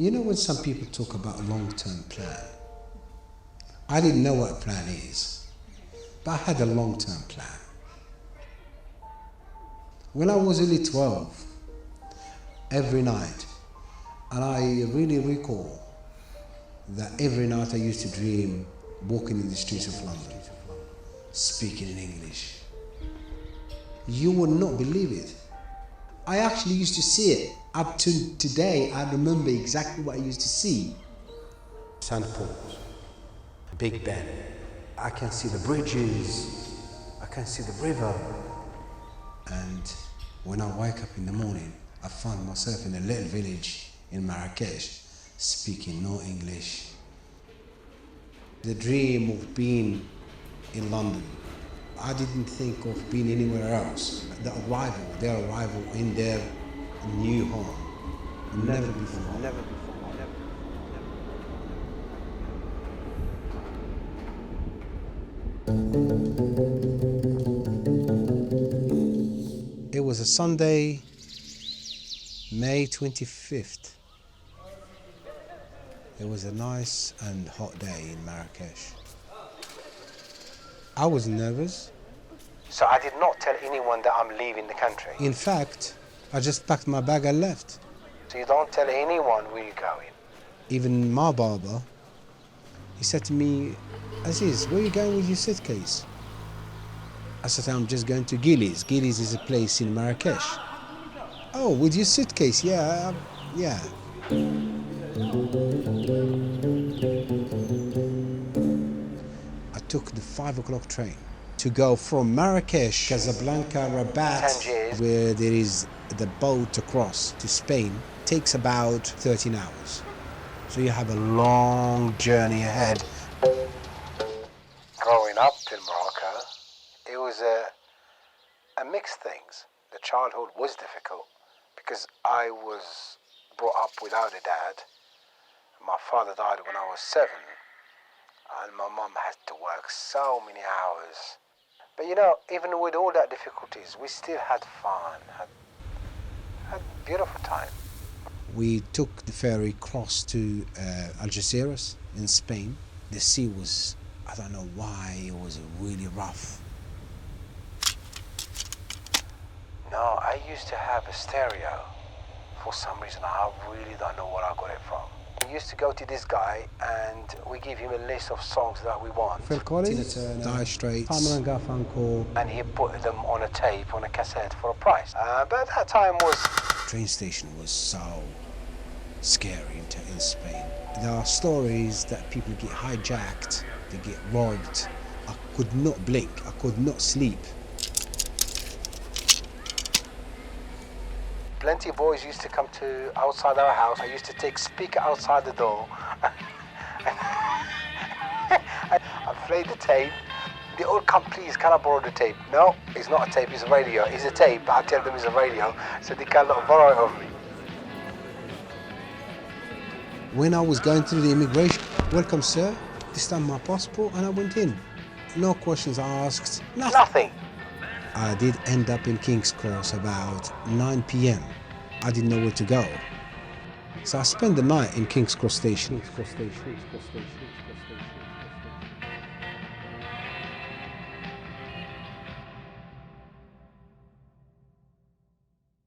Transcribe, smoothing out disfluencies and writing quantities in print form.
You know when some people talk about a long-term plan? I didn't know what a plan is, but I had a long-term plan. When I was only 12, every night, and I really recall that every night I used to dream walking in the streets of London, speaking in English. You would not believe it. I actually used to see it. Up to today, I remember exactly what I used to see. St. Paul's, Big Ben. I can see the bridges. I can see the river. And when I wake up in the morning, I find myself in a little village in Marrakech, speaking no English. The dream of being in London, I didn't think of being anywhere else. Their arrival in their new home. Never before. It was a Sunday, May 25th. It was a nice and hot day in Marrakech. I was nervous. So I did not tell anyone that I'm leaving the country. In fact, I just packed my bag and left. So you don't tell anyone where you're going? Even my barber, he said to me, Aziz, where are you going with your suitcase? I said, I'm just going to Gillies. Gillies is a place in Marrakech. Oh, with your suitcase? Yeah. I took the 5 o'clock train to go from Marrakech, Casablanca, Rabat, Tangiers, where there is the boat across to Spain. Takes about 13 hours. So you have a long journey ahead. Growing up in Morocco, it was a mixed things. The childhood was difficult because I was brought up without a dad. My father died when I was 7, and my mum had to work so many hours. But you know, even with all that difficulties, we still had fun, had a beautiful time. We took the ferry across to Algeciras in Spain. The sea was, I don't know why, it was really rough. No, I used to have a stereo. For some reason, I really don't know where I got it from. We used to go to this guy and we give him a list of songs that we want. Phil Dire Straits, and he put them on a tape, on a cassette for a price. But at that time was... The train station was so scary in Spain. There are stories that people get hijacked, they get robbed. I could not blink, I could not sleep. Plenty of boys used to come to outside our house. I used to take speaker outside the door. I played the tape. They all come, please, can I borrow the tape? No, it's not a tape, it's a radio. It's a tape, I tell them it's a radio, so they cannot borrow it off me. When I was going through the immigration, welcome sir, this time my passport, and I went in. No questions asked, Nothing. I did end up in King's Cross about 9 p.m. I didn't know where to go. So I spent the night in King's Cross Station.